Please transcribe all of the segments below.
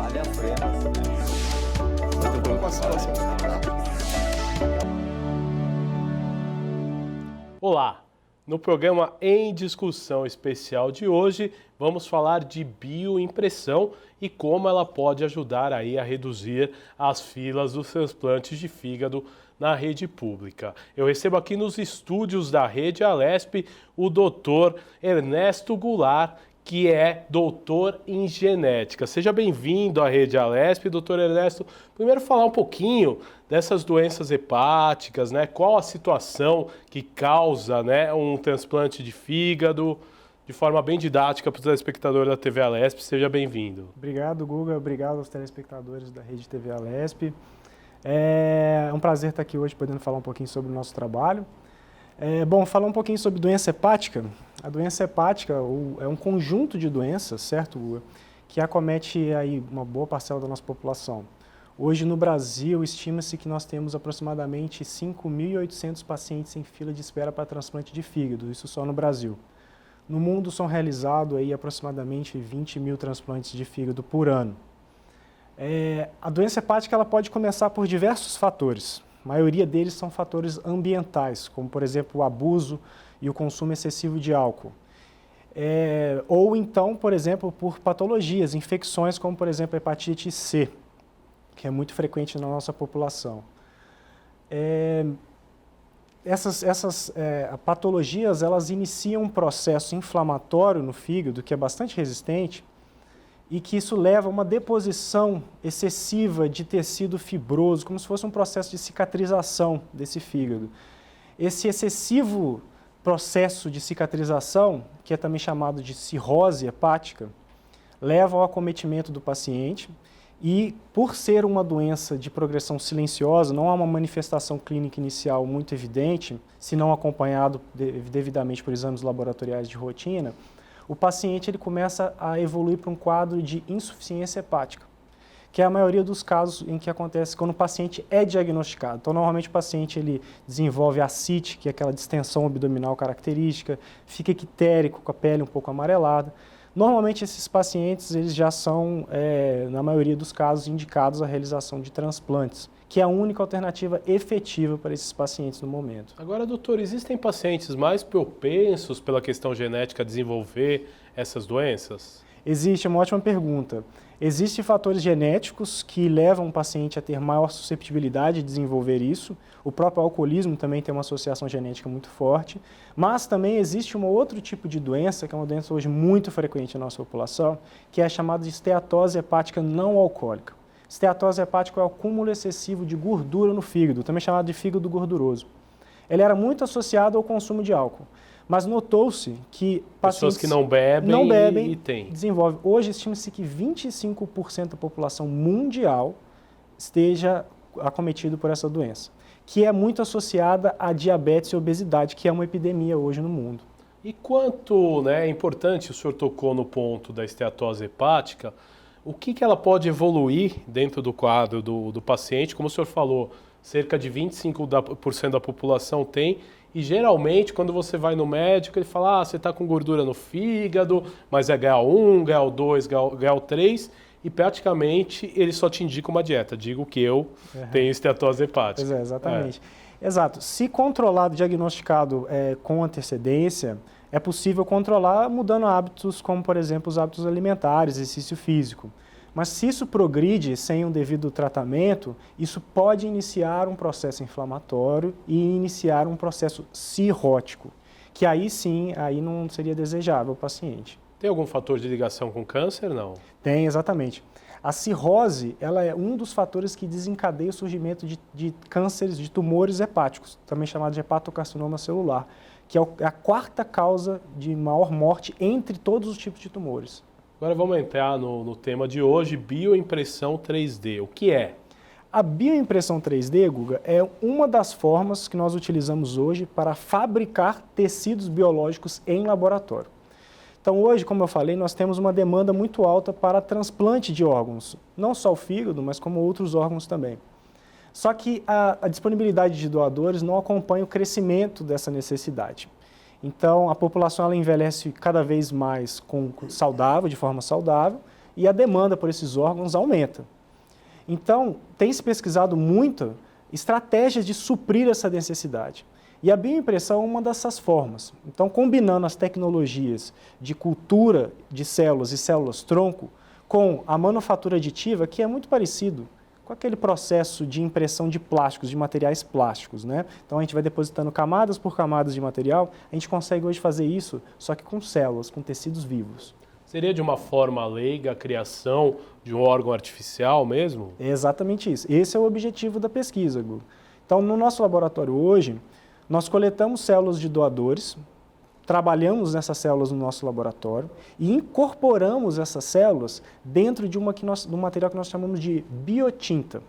Malha frenas, né? Muito bom com a situação. Olá! No programa Em Discussão especial de hoje, vamos falar de bioimpressão e como ela pode ajudar aí a reduzir as filas dos transplantes de fígado na rede pública. Eu recebo aqui nos estúdios da Rede Alesp o doutor Ernesto Goulart, que é doutor em genética. Seja bem-vindo à Rede Alesp, doutor Ernesto. Primeiro falar um pouquinho dessas doenças hepáticas, né? Qual a situação que causa, né, um transplante de fígado, de forma bem didática para o telespectador da TV Alesp. Seja bem-vindo. Obrigado, Guga. Obrigado aos telespectadores da Rede TV Alesp. É um prazer estar aqui hoje podendo falar um pouquinho sobre o nosso trabalho. Bom, falar um pouquinho sobre doença hepática. A doença hepática é um conjunto de doenças, certo, Guga, que acomete aí uma boa parcela da nossa população. Hoje no Brasil, estima-se que nós temos aproximadamente 5.800 pacientes em fila de espera para transplante de fígado, isso só no Brasil. No mundo são realizados aí aproximadamente 20 mil transplantes de fígado por ano. A doença hepática ela pode começar por diversos fatores. A maioria deles são fatores ambientais, como por exemplo o abuso e o consumo excessivo de álcool. Ou então, por exemplo, por patologias, infecções como por exemplo a hepatite C, que é muito frequente na nossa população. Essas patologias elas iniciam um processo inflamatório no fígado que é bastante resistente e que isso leva a uma deposição excessiva de tecido fibroso, como se fosse um processo de cicatrização desse fígado. Esse excessivo processo de cicatrização, que é também chamado de cirrose hepática, leva ao acometimento do paciente e, por ser uma doença de progressão silenciosa, não há uma manifestação clínica inicial muito evidente, se não acompanhado devidamente por exames laboratoriais de rotina, o paciente ele começa a evoluir para um quadro de insuficiência hepática, que é a maioria dos casos em que acontece quando o paciente é diagnosticado. Então, normalmente o paciente ele desenvolve ascite, que é aquela distensão abdominal característica, fica ictérico, com a pele um pouco amarelada. Normalmente esses pacientes eles já são, na maioria dos casos, indicados à realização de transplantes, que é a única alternativa efetiva para esses pacientes no momento. Agora, doutor, existem pacientes mais propensos pela questão genética a desenvolver essas doenças? Existe, é uma ótima pergunta. Existem fatores genéticos que levam o paciente a ter maior susceptibilidade de desenvolver isso. O próprio alcoolismo também tem uma associação genética muito forte. Mas também existe um outro tipo de doença, que é uma doença hoje muito frequente na nossa população, que é a chamada de esteatose hepática não alcoólica. Esteatose hepática é o acúmulo excessivo de gordura no fígado, também chamado de fígado gorduroso. Ele era muito associado ao consumo de álcool. Mas notou-se que pessoas que não bebem e têm. Desenvolvem. Hoje estima-se que 25% da população mundial esteja acometido por essa doença, que é muito associada a diabetes e obesidade, que é uma epidemia hoje no mundo. E quanto é importante, o senhor tocou no ponto da esteatose hepática, o que ela pode evoluir dentro do quadro do paciente? Como o senhor falou, cerca de 25% da população tem. E geralmente, quando você vai no médico, ele fala, você está com gordura no fígado, mas é GAL1, GAL2, GAL3, e praticamente ele só te indica uma dieta. Digo que eu tenho esteatose hepática. Pois exatamente. Exato. Se controlado, diagnosticado com antecedência, é possível controlar mudando hábitos como, por exemplo, os hábitos alimentares, exercício físico. Mas se isso progride sem um devido tratamento, isso pode iniciar um processo inflamatório e iniciar um processo cirrótico, que aí sim, aí não seria desejável o paciente. Tem algum fator de ligação com câncer, não? Tem, exatamente. A cirrose, ela é um dos fatores que desencadeia o surgimento de cânceres, de tumores hepáticos, também chamado de hepatocarcinoma celular, que é a quarta causa de maior morte entre todos os tipos de tumores. Agora vamos entrar no tema de hoje, bioimpressão 3D. O que é? A bioimpressão 3D, Guga, é uma das formas que nós utilizamos hoje para fabricar tecidos biológicos em laboratório. Então hoje, como eu falei, nós temos uma demanda muito alta para transplante de órgãos, não só o fígado, mas como outros órgãos também. Só que a disponibilidade de doadores não acompanha o crescimento dessa necessidade. Então, a população ela envelhece cada vez mais saudável, de forma saudável, e a demanda por esses órgãos aumenta. Então, tem se pesquisado muito estratégias de suprir essa necessidade. E a bioimpressão é uma dessas formas. Então, combinando as tecnologias de cultura de células e células-tronco com a manufatura aditiva, que é muito parecido com aquele processo de impressão de plásticos, de materiais plásticos, né? Então, a gente vai depositando camadas por camadas de material, a gente consegue hoje fazer isso, só que com células, com tecidos vivos. Seria de uma forma leiga a criação de um órgão artificial mesmo? É exatamente isso. Esse é o objetivo da pesquisa, Guga. Então, no nosso laboratório hoje, nós coletamos células de doadores, trabalhamos nessas células no nosso laboratório e incorporamos essas células dentro de do material que nós chamamos de biotinta.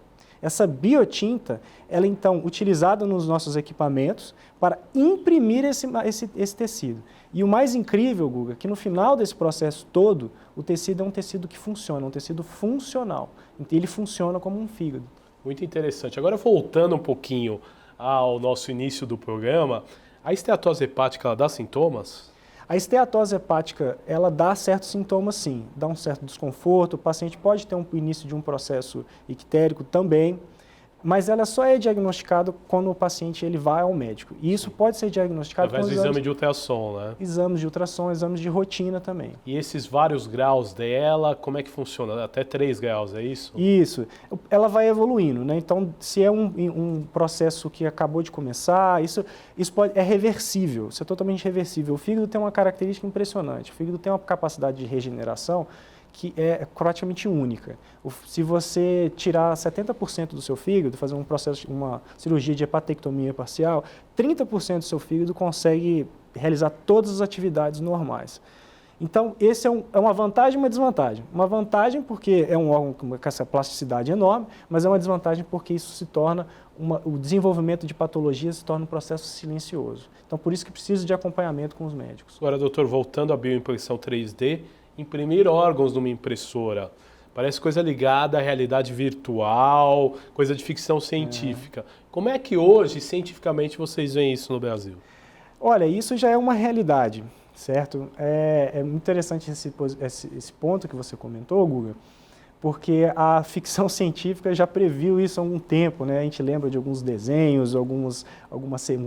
Essa biotinta, ela é então utilizada nos nossos equipamentos para imprimir esse tecido. E o mais incrível, Guga, que no final desse processo todo, o tecido é um tecido que funciona, um tecido funcional. Então, ele funciona como um fígado. Muito interessante. Agora, voltando um pouquinho ao nosso início do programa, a esteatose hepática, ela dá sintomas? A esteatose hepática, ela dá certos sintomas sim, dá um certo desconforto, o paciente pode ter um início de um processo ictérico também, mas ela só é diagnosticada quando o paciente ele vai ao médico. E isso pode ser diagnosticado através do exame de ultrassom, né? Exames de ultrassom, exames de rotina também. E esses vários graus dela, como é que funciona? Até 3 graus, é isso? Isso. Ela vai evoluindo, né? Então, se é um processo que acabou de começar, isso é reversível, isso é totalmente reversível. O fígado tem uma característica impressionante. O fígado tem uma capacidade de regeneração que é praticamente única. Se você tirar 70% do seu fígado, fazer uma cirurgia de hepatectomia parcial, 30% do seu fígado consegue realizar todas as atividades normais. Então, esse é uma vantagem e uma desvantagem. Uma vantagem porque é um órgão com essa plasticidade enorme, mas é uma desvantagem porque isso se torna, o desenvolvimento de patologias se torna um processo silencioso. Então, por isso que precisa de acompanhamento com os médicos. Agora, doutor, voltando à bioimpressão 3D, imprimir órgãos numa impressora, parece coisa ligada à realidade virtual, coisa de ficção científica. Como é que hoje, cientificamente, vocês veem isso no Brasil? Olha, isso já é uma realidade, certo? É muito interessante esse ponto que você comentou, Guga, porque a ficção científica já previu isso há algum tempo, né? A gente lembra de alguns desenhos, alguns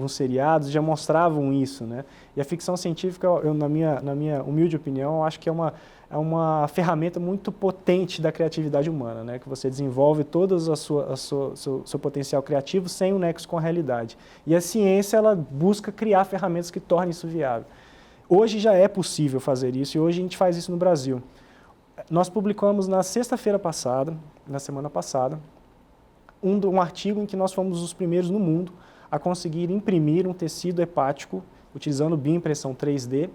seriados já mostravam isso, né? E a ficção científica, na minha humilde opinião, eu acho que é uma ferramenta muito potente da criatividade humana, né? Que você desenvolve todo seu potencial criativo sem um nexo com a realidade. E a ciência, ela busca criar ferramentas que tornem isso viável. Hoje já é possível fazer isso e hoje a gente faz isso no Brasil. Nós publicamos na sexta-feira passada, na semana passada, um artigo em que nós fomos os primeiros no mundo a conseguir imprimir um tecido hepático utilizando bioimpressão 3D,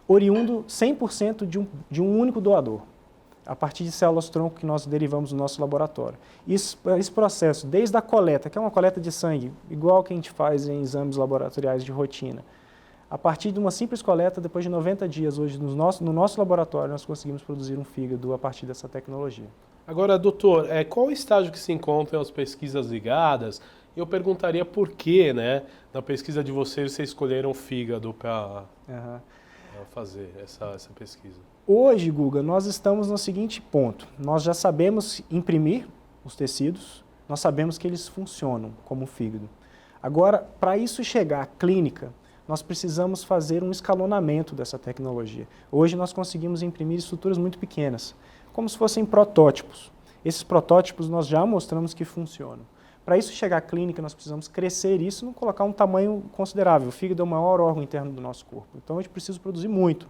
oriundo 100% de um único doador, a partir de células-tronco que nós derivamos no nosso laboratório. Esse processo, desde a coleta, que é uma coleta de sangue, igual que a gente faz em exames laboratoriais de rotina, a partir de uma simples coleta, depois de 90 dias, hoje no nosso laboratório, nós conseguimos produzir um fígado a partir dessa tecnologia. Agora, doutor, qual o estágio que se encontram as pesquisas ligadas? Eu perguntaria por que, né, na pesquisa de vocês escolheram o fígado para fazer essa pesquisa. Hoje, Guga, nós estamos no seguinte ponto. Nós já sabemos imprimir os tecidos, nós sabemos que eles funcionam como fígado. Agora, para isso chegar à clínica, nós precisamos fazer um escalonamento dessa tecnologia. Hoje nós conseguimos imprimir estruturas muito pequenas, como se fossem protótipos. Esses protótipos nós já mostramos que funcionam. Para isso chegar à clínica, nós precisamos crescer isso e não colocar um tamanho considerável. O fígado é o maior órgão interno do nosso corpo, então a gente precisa produzir muito.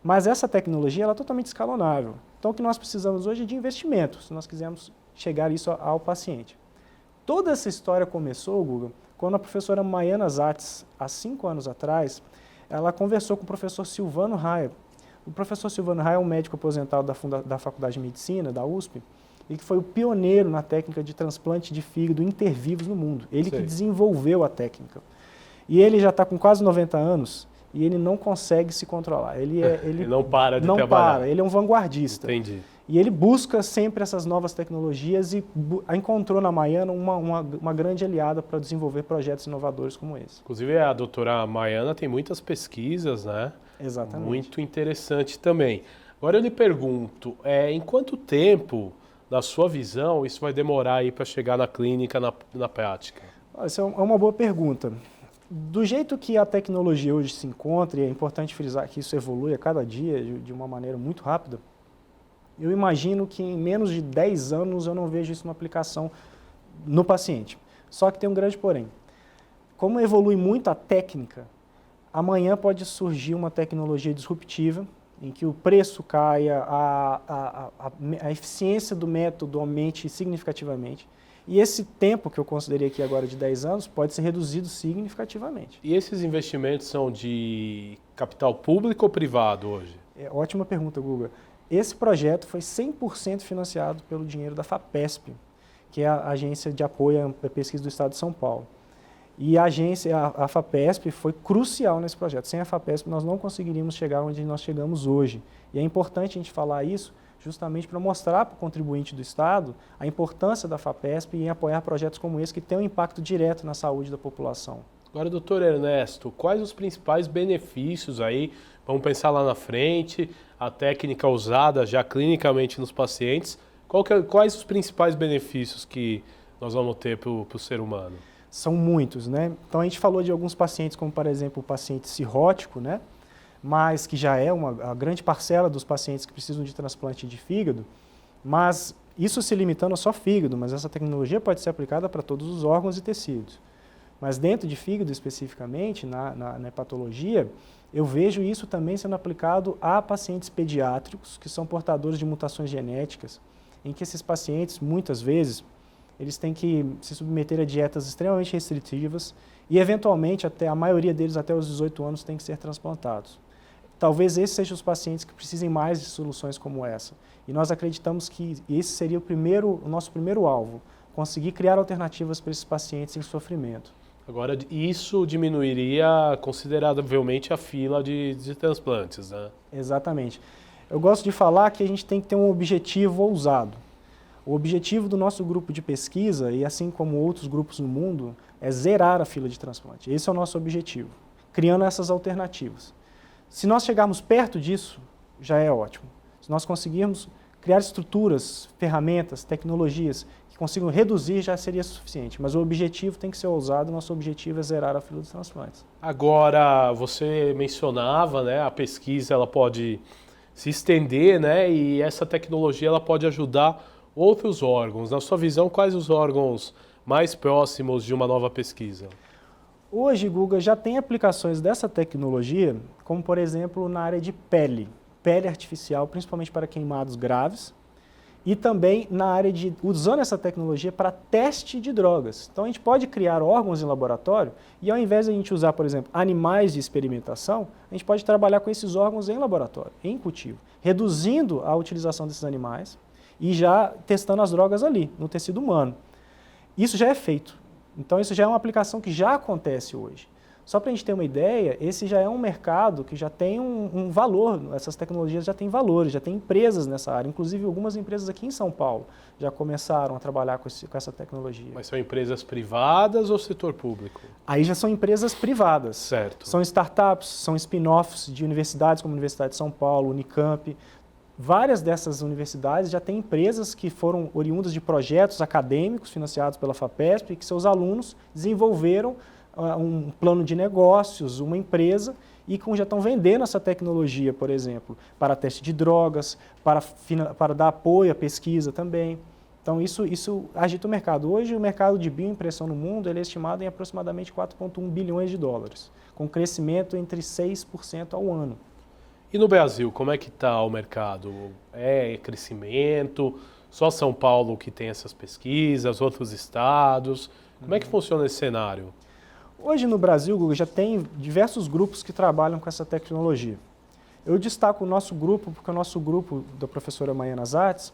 Mas essa tecnologia ela é totalmente escalonável. Então o que nós precisamos hoje é de investimento, se nós quisermos chegar isso ao paciente. Toda essa história começou, Guga, quando a professora Maiana Zatz, há 5 anos atrás, ela conversou com o professor Silvano Raia. O professor Silvano Raia é um médico aposentado da Faculdade de Medicina, da USP, e que foi o pioneiro na técnica de transplante de fígado intervivos no mundo. Ele que desenvolveu a técnica. E ele já está com quase 90 anos e ele não consegue se controlar. Ele não para de não trabalhar. Para, ele é um vanguardista. Entendi. E ele busca sempre essas novas tecnologias e encontrou na Maiana uma grande aliada para desenvolver projetos inovadores como esse. Inclusive, a doutora Maiana tem muitas pesquisas, né? Exatamente. Muito interessante também. Agora eu lhe pergunto, em quanto tempo, na sua visão, isso vai demorar aí para chegar na clínica, na prática? Essa é uma boa pergunta. Do jeito que a tecnologia hoje se encontra, e é importante frisar que isso evolui a cada dia de uma maneira muito rápida, eu imagino que em menos de 10 anos eu não vejo isso numa aplicação no paciente. Só que tem um grande porém. Como evolui muito a técnica, amanhã pode surgir uma tecnologia disruptiva em que o preço caia, a eficiência do método aumente significativamente. E esse tempo que eu considerei aqui agora de 10 anos pode ser reduzido significativamente. E esses investimentos são de capital público ou privado hoje? Ótima pergunta, Guga. Esse projeto foi 100% financiado pelo dinheiro da FAPESP, que é a agência de apoio à pesquisa do Estado de São Paulo. E a FAPESP foi crucial nesse projeto. Sem a FAPESP nós não conseguiríamos chegar onde nós chegamos hoje. E é importante a gente falar isso justamente para mostrar para o contribuinte do Estado a importância da FAPESP em apoiar projetos como esse que têm um impacto direto na saúde da população. Agora, doutor Ernesto, quais os principais benefícios aí, vamos pensar lá na frente, a técnica usada já clinicamente nos pacientes, quais os principais benefícios que nós vamos ter para o ser humano? São muitos, né? Então a gente falou de alguns pacientes, como por exemplo o paciente cirrótico, né? Mas que já é a grande parcela dos pacientes que precisam de transplante de fígado, mas isso se limitando a só fígado, mas essa tecnologia pode ser aplicada para todos os órgãos e tecidos. Mas dentro de fígado especificamente, na hepatologia, eu vejo isso também sendo aplicado a pacientes pediátricos que são portadores de mutações genéticas, em que esses pacientes, muitas vezes, eles têm que se submeter a dietas extremamente restritivas e, eventualmente, a maioria deles até os 18 anos têm que ser transplantados. Talvez esses sejam os pacientes que precisem mais de soluções como essa. E nós acreditamos que esse seria o nosso primeiro alvo, conseguir criar alternativas para esses pacientes em sofrimento. Agora, isso diminuiria consideravelmente a fila de transplantes, né? Exatamente. Eu gosto de falar que a gente tem que ter um objetivo ousado. O objetivo do nosso grupo de pesquisa, e assim como outros grupos no mundo, é zerar a fila de transplante. Esse é o nosso objetivo, criando essas alternativas. Se nós chegarmos perto disso, já é ótimo. Se nós conseguirmos criar estruturas, ferramentas, tecnologias que consigam reduzir, já seria suficiente. Mas o objetivo tem que ser ousado, nosso objetivo é zerar a fila de transplantes. Agora, você mencionava, né, a pesquisa ela pode se estender, né, e essa tecnologia ela pode ajudar outros órgãos. Na sua visão, quais os órgãos mais próximos de uma nova pesquisa? Hoje, Guga, já tem aplicações dessa tecnologia, como por exemplo na área de pele artificial, principalmente para queimados graves, e também na área de, usando essa tecnologia para teste de drogas. Então a gente pode criar órgãos em laboratório e ao invés de a gente usar, por exemplo, animais de experimentação, a gente pode trabalhar com esses órgãos em laboratório, em cultivo, reduzindo a utilização desses animais e já testando as drogas ali, no tecido humano. Isso já é feito. Então isso já é uma aplicação que já acontece hoje. Só para a gente ter uma ideia, esse já é um mercado que já tem um valor, essas tecnologias já têm valores, já tem empresas nessa área, inclusive algumas empresas aqui em São Paulo já começaram a trabalhar com essa tecnologia. Mas são empresas privadas ou setor público? Aí já são empresas privadas. Certo. São startups, são spin-offs de universidades como a Universidade de São Paulo, Unicamp. Várias dessas universidades já têm empresas que foram oriundas de projetos acadêmicos financiados pela FAPESP e que seus alunos desenvolveram um plano de negócios, uma empresa, e já estão vendendo essa tecnologia, por exemplo, para teste de drogas, para dar apoio à pesquisa também. Então isso agita o mercado. Hoje o mercado de bioimpressão no mundo ele é estimado em aproximadamente 4,1 bilhões de dólares, com crescimento entre 6% ao ano. E no Brasil, como é que está o mercado? É crescimento? Só São Paulo que tem essas pesquisas, outros estados? Como é que funciona esse cenário? Hoje no Brasil, Guga, já tem diversos grupos que trabalham com essa tecnologia. Eu destaco o nosso grupo, porque o nosso grupo da professora Maiana Zatz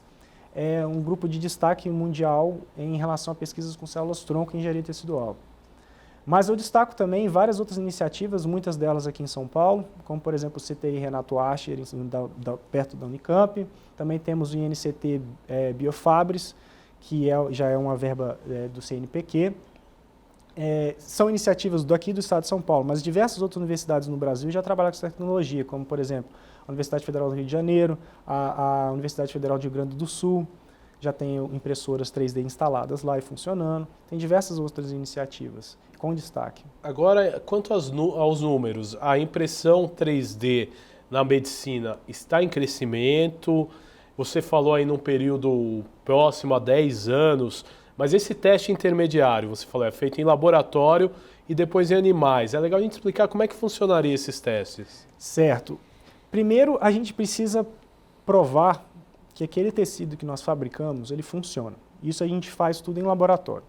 é um grupo de destaque mundial em relação a pesquisas com células-tronco e engenharia tecidual. Mas eu destaco também várias outras iniciativas, muitas delas aqui em São Paulo, como por exemplo o CTI Renato Ascher, perto da Unicamp. Também temos o INCT Biofabris, que já é uma verba do CNPq. São iniciativas daqui do estado de São Paulo, mas diversas outras universidades no Brasil já trabalham com essa tecnologia, como por exemplo a Universidade Federal do Rio de Janeiro, a Universidade Federal do Rio Grande do Sul, já tem impressoras 3D instaladas lá e funcionando. Tem diversas outras iniciativas, com destaque. Agora, quanto aos números, a impressão 3D na medicina está em crescimento? Você falou aí num período próximo a 10 anos, mas esse teste intermediário, você falou, é feito em laboratório e depois em animais. É legal a gente explicar como é que funcionaria esses testes. Certo. Primeiro, a gente precisa provar que aquele tecido que nós fabricamos, ele funciona. Isso a gente faz tudo em laboratório.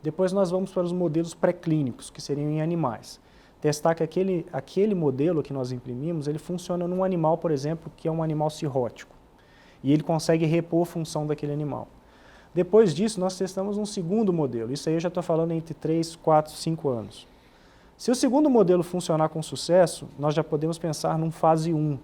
Depois nós vamos para os modelos pré-clínicos, que seriam em animais. Testar que aquele modelo que nós imprimimos, ele funciona num animal, por exemplo, que é um animal cirrótico. E ele consegue repor a função daquele animal. Depois disso, nós testamos um segundo modelo. Isso aí eu já estou falando entre 3, 4, 5 anos. Se o segundo modelo funcionar com sucesso, nós já podemos pensar num fase 1,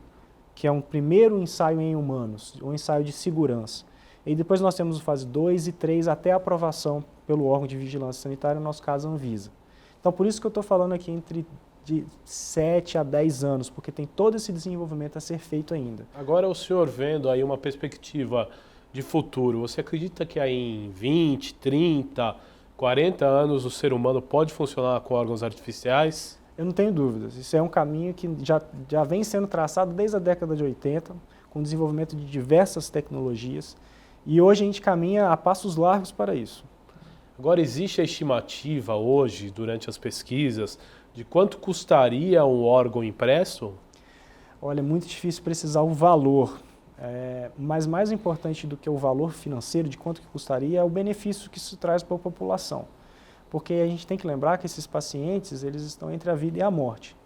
que é um primeiro ensaio em humanos, um ensaio de segurança. E depois nós temos o fase 2 e 3 até a aprovação pelo órgão de vigilância sanitária, no nosso caso a Anvisa. Então por isso que eu estou falando aqui entre de 7 a 10 anos, porque tem todo esse desenvolvimento a ser feito ainda. Agora o senhor vendo aí uma perspectiva de futuro, você acredita que aí em 20, 30, 40 anos o ser humano pode funcionar com órgãos artificiais? Eu não tenho dúvidas. Isso é um caminho que já vem sendo traçado desde a década de 80, com o desenvolvimento de diversas tecnologias, e hoje a gente caminha a passos largos para isso. Agora, existe a estimativa hoje, durante as pesquisas, de quanto custaria um órgão impresso? Olha, é muito difícil precisar o valor, mas mais importante do que o valor financeiro, de quanto que custaria, é o benefício que isso traz para a população. Porque a gente tem que lembrar que esses pacientes, eles estão entre a vida e a morte.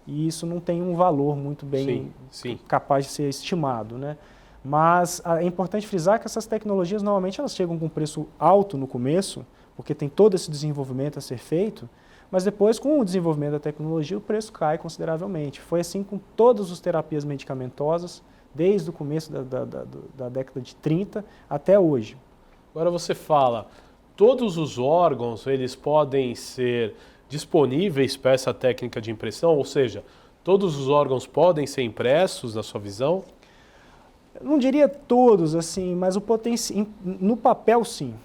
E isso não tem um valor muito bem capaz de ser estimado, né? Mas é importante frisar que essas tecnologias, normalmente, elas chegam com um preço alto no começo, porque tem todo esse desenvolvimento a ser feito, mas depois, com o desenvolvimento da tecnologia, o preço cai consideravelmente. Foi assim com todas as terapias medicamentosas, desde o começo da década de 30 até hoje. Agora você fala, todos os órgãos, eles podem ser disponíveis para essa técnica de impressão? Ou seja, todos os órgãos podem ser impressos, na sua visão? Eu não diria todos, assim, mas no papel, sim.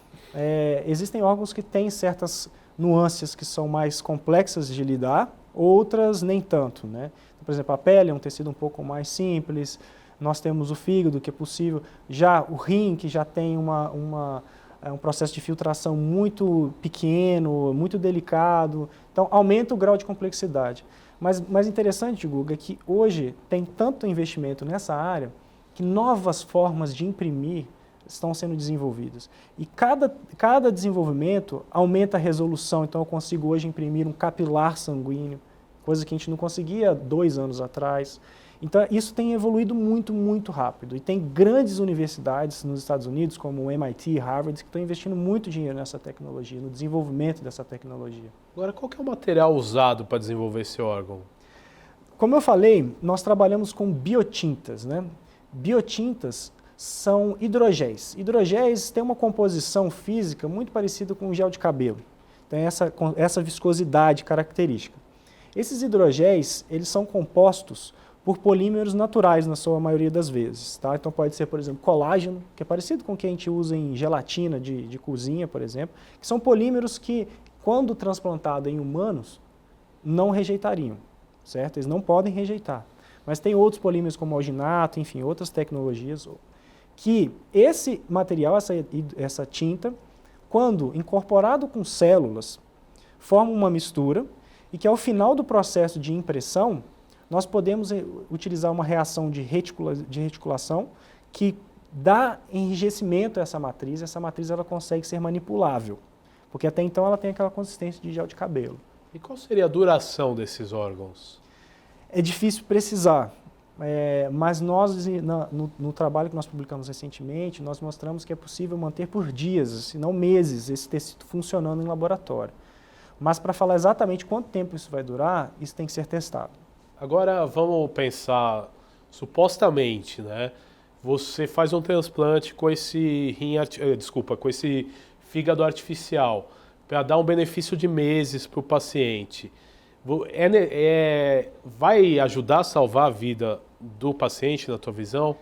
Existem órgãos que têm certas nuances que são mais complexas de lidar, outras nem tanto, né? Por exemplo, a pele é um tecido um pouco mais simples, nós temos o fígado, que é possível, já o rim, que já tem um processo de filtração muito pequeno, muito delicado, então aumenta o grau de complexidade. Mas mais interessante, Guga, é que hoje tem tanto investimento nessa área que novas formas de imprimir estão sendo desenvolvidas. E cada desenvolvimento aumenta a resolução, então eu consigo hoje imprimir um capilar sanguíneo, coisa que a gente não conseguia 2 anos atrás. Então isso tem evoluído muito, muito rápido. E tem grandes universidades nos Estados Unidos, como o MIT e Harvard, que estão investindo muito dinheiro nessa tecnologia, no desenvolvimento dessa tecnologia. Agora, qual que é o material usado para desenvolver esse órgão? Como eu falei, nós trabalhamos com biotintas, né? Biotintas são hidrogéis. Hidrogéis têm uma composição física muito parecida com o gel de cabelo. Tem essa viscosidade característica. Esses hidrogéis, eles são compostos por polímeros naturais, na sua maioria das vezes. Tá? Então pode ser, por exemplo, colágeno, que é parecido com o que a gente usa em gelatina de cozinha, por exemplo, que são polímeros que, quando transplantados em humanos, não rejeitariam, certo? Eles não podem rejeitar. Mas tem outros polímeros como alginato, enfim, outras tecnologias, que esse material, essa tinta, quando incorporado com células, forma uma mistura e que ao final do processo de impressão, nós podemos utilizar uma reação de reticulação que dá enrijecimento a essa matriz ela consegue ser manipulável, porque até então ela tem aquela consistência de gel de cabelo. E qual seria a duração desses órgãos? É difícil precisar, mas nós, no trabalho que nós publicamos recentemente, nós mostramos que é possível manter por dias, se não meses, esse tecido funcionando em laboratório. Mas para falar exatamente quanto tempo isso vai durar, isso tem que ser testado. Agora vamos pensar, supostamente, né? Você faz um transplante com esse com esse fígado artificial, para dar um benefício de meses para o paciente. Vai ajudar a salvar a vida do paciente, na tua visão?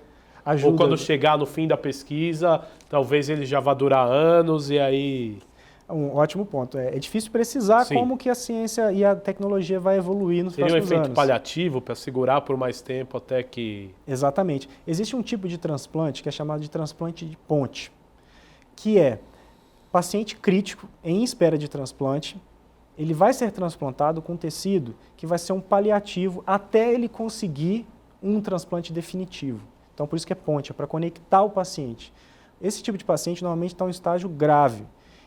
Ajuda. Ou quando chegar no fim da pesquisa, talvez ele já vá durar anos e aí... Um ótimo ponto. É difícil precisar Sim. como que a ciência e a tecnologia vai evoluir nos Seria um próximos efeito anos. paliativo para segurar por mais tempo até que... Exatamente. Existe um tipo de transplante que é chamado de transplante de ponte, que é paciente crítico em espera de transplante, ele vai ser transplantado com tecido que vai ser um paliativo até ele conseguir um transplante definitivo. Então, por isso que é ponte, é para conectar o paciente. Esse tipo de paciente normalmente está em um estágio grave.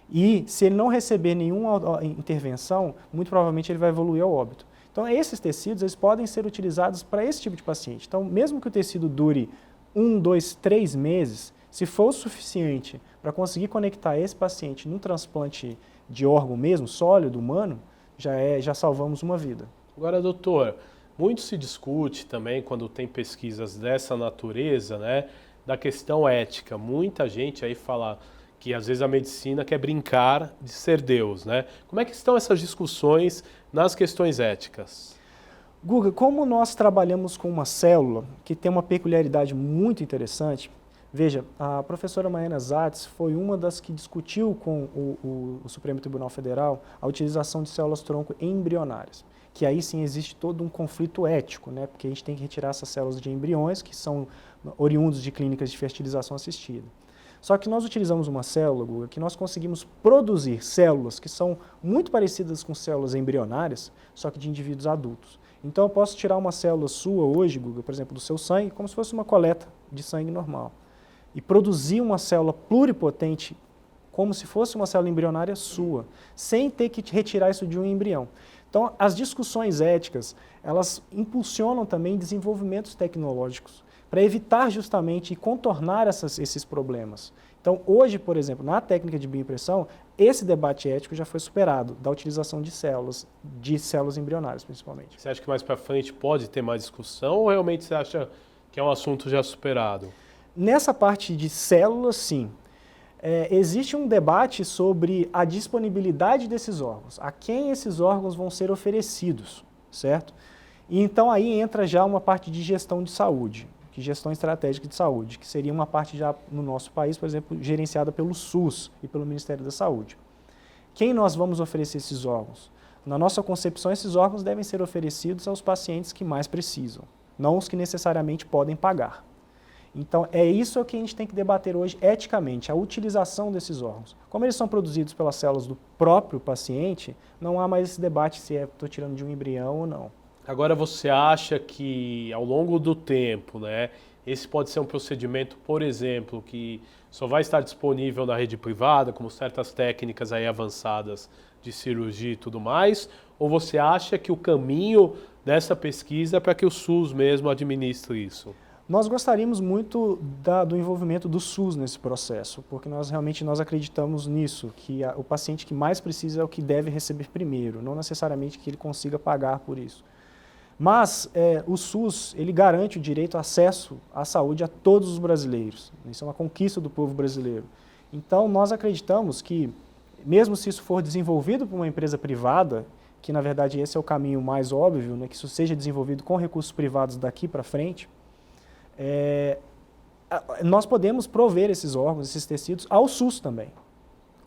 E se ele não receber nenhuma intervenção, muito provavelmente ele vai evoluir ao óbito. Então, esses tecidos eles podem ser utilizados para esse tipo de paciente. Então, mesmo que o tecido dure 1, 2, 3 meses, se for o suficiente para conseguir conectar esse paciente num transplante de órgão mesmo, sólido, humano, já salvamos uma vida. Agora, doutor, muito se discute também, quando tem pesquisas dessa natureza, né, da questão ética. Muita gente aí fala que às vezes a medicina quer brincar de ser Deus, né? Como é que estão essas discussões nas questões éticas? Guga, como nós trabalhamos com uma célula que tem uma peculiaridade muito interessante, veja, a professora Maiana Zatz foi uma das que discutiu com o Supremo Tribunal Federal a utilização de células-tronco embrionárias, que aí sim existe todo um conflito ético, né? Porque a gente tem que retirar essas células de embriões que são oriundos de clínicas de fertilização assistida. Só que nós utilizamos uma célula, Guga, que nós conseguimos produzir células que são muito parecidas com células embrionárias, só que de indivíduos adultos. Então eu posso tirar uma célula sua hoje, Guga, por exemplo, do seu sangue, como se fosse uma coleta de sangue normal, e produzir uma célula pluripotente como se fosse uma célula embrionária sua, sem ter que retirar isso de um embrião. Então, as discussões éticas, elas impulsionam também desenvolvimentos tecnológicos para evitar justamente e contornar esses problemas. Então, hoje, por exemplo, na técnica de bioimpressão, esse debate ético já foi superado, da utilização de células embrionárias, principalmente. Você acha que mais para frente pode ter mais discussão ou realmente você acha que é um assunto já superado? Nessa parte de células, sim. Existe um debate sobre a disponibilidade desses órgãos, a quem esses órgãos vão ser oferecidos, certo? E então aí entra já uma parte de gestão de saúde, que gestão estratégica de saúde, que seria uma parte já no nosso país, por exemplo, gerenciada pelo SUS e pelo Ministério da Saúde. Quem nós vamos oferecer esses órgãos? Na nossa concepção, esses órgãos devem ser oferecidos aos pacientes que mais precisam, não os que necessariamente podem pagar. Então, é isso que a gente tem que debater hoje eticamente, a utilização desses órgãos. Como eles são produzidos pelas células do próprio paciente, não há mais esse debate se estou tirando de um embrião ou não. Agora, você acha que ao longo do tempo, né, esse pode ser um procedimento, por exemplo, que só vai estar disponível na rede privada, como certas técnicas aí avançadas de cirurgia e tudo mais? Ou você acha que o caminho dessa pesquisa é para que o SUS mesmo administre isso? Nós gostaríamos muito do envolvimento do SUS nesse processo, porque nós realmente acreditamos nisso, que o paciente que mais precisa é o que deve receber primeiro, não necessariamente que ele consiga pagar por isso. Mas o SUS, ele garante o direito ao acesso à saúde a todos os brasileiros. Isso é uma conquista do povo brasileiro. Então, nós acreditamos que, mesmo se isso for desenvolvido por uma empresa privada, que na verdade esse é o caminho mais óbvio, né, que isso seja desenvolvido com recursos privados daqui para frente, nós podemos prover esses órgãos, esses tecidos ao SUS também,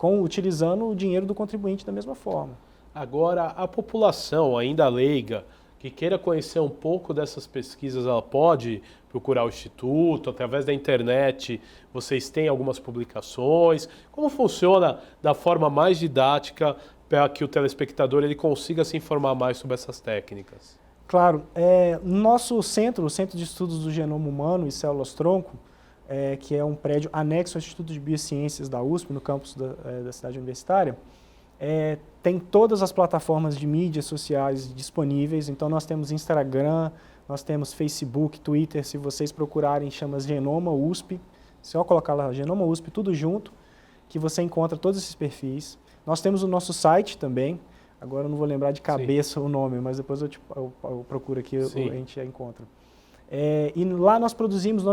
utilizando o dinheiro do contribuinte da mesma forma. Agora, a população ainda leiga, que queira conhecer um pouco dessas pesquisas, ela pode procurar o Instituto, através da internet, vocês têm algumas publicações. Como funciona da forma mais didática para que o telespectador ele consiga se informar mais sobre essas técnicas? Claro, nosso centro, o Centro de Estudos do Genoma Humano e Células-Tronco, que é um prédio anexo ao Instituto de Biociências da USP, no campus da cidade universitária, tem todas as plataformas de mídias sociais disponíveis. Então nós temos Instagram, nós temos Facebook, Twitter. Se vocês procurarem, chama Genoma USP, só colocar lá Genoma USP, tudo junto, que você encontra todos esses perfis. Nós temos o nosso site também. Agora eu não vou lembrar de cabeça o nome, mas depois eu procuro aqui, a gente já encontra. E lá nós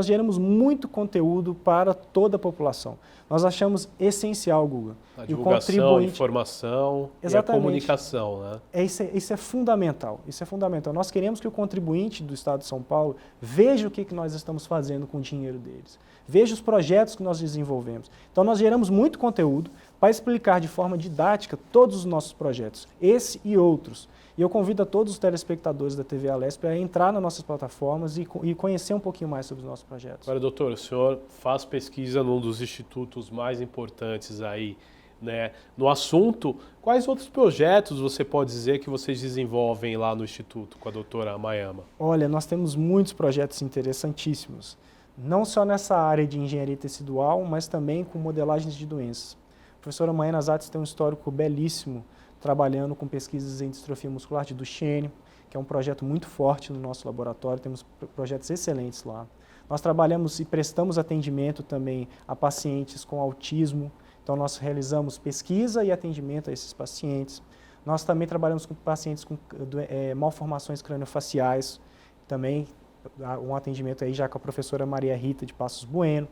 geramos muito conteúdo para toda a população. Nós achamos essencial, Guga. A divulgação, a informação e a comunicação, né? Isso é fundamental, isso é fundamental. Nós queremos que o contribuinte do Estado de São Paulo veja o que nós estamos fazendo com o dinheiro deles, veja os projetos que nós desenvolvemos. Então nós geramos muito conteúdo para explicar de forma didática todos os nossos projetos, esse e outros. E eu convido a todos os telespectadores da TV Alesp a entrar nas nossas plataformas e conhecer um pouquinho mais sobre os nossos projetos. Agora, doutor, o senhor faz pesquisa num dos institutos mais importantes aí, né, no assunto. Quais outros projetos você pode dizer que vocês desenvolvem lá no Instituto com a doutora Mayama? Olha, nós temos muitos projetos interessantíssimos, não só nessa área de engenharia tecidual, mas também com modelagens de doenças. A professora Maiana Zatz tem um histórico belíssimo trabalhando com pesquisas em distrofia muscular de Duchenne, que é um projeto muito forte no nosso laboratório, temos projetos excelentes lá. Nós trabalhamos e prestamos atendimento também a pacientes com autismo, então nós realizamos pesquisa e atendimento a esses pacientes. Nós também trabalhamos com pacientes com malformações craniofaciais, também um atendimento aí já com a professora Maria Rita de Passos Bueno.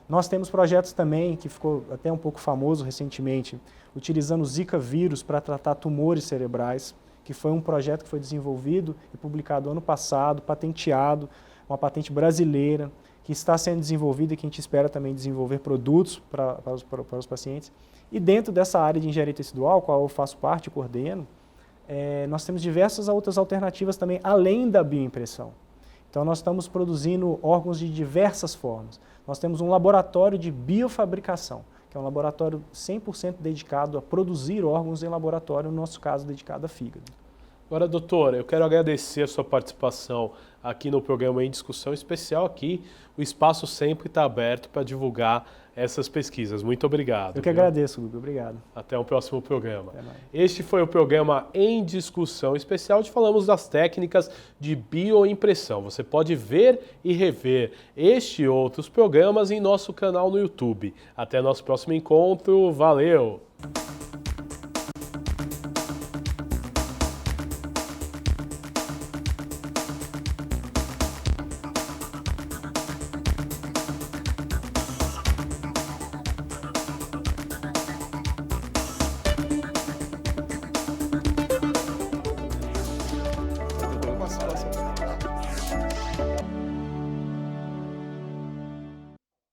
Nós temos projetos também, que ficou até um pouco famoso recentemente, utilizando o Zika vírus para tratar tumores cerebrais, que foi um projeto que foi desenvolvido e publicado ano passado, patenteado, uma patente brasileira, que está sendo desenvolvida e que a gente espera também desenvolver produtos para os pacientes. E dentro dessa área de engenharia tecidual, qual eu faço parte e coordeno, nós temos diversas outras alternativas também, além da bioimpressão. Então nós estamos produzindo órgãos de diversas formas. Nós temos um laboratório de biofabricação, que é um laboratório 100% dedicado a produzir órgãos em laboratório, no nosso caso dedicado a fígado. Agora, doutora, eu quero agradecer a sua participação aqui no programa Em Discussão Especial. Aqui o espaço sempre está aberto para divulgar essas pesquisas. Muito obrigado. Eu que agradeço, Guga. Obrigado. Até o próximo programa. Este foi o programa Em Discussão Especial, onde falamos das técnicas de bioimpressão. Você pode ver e rever este e outros programas em nosso canal no YouTube. Até nosso próximo encontro. Valeu!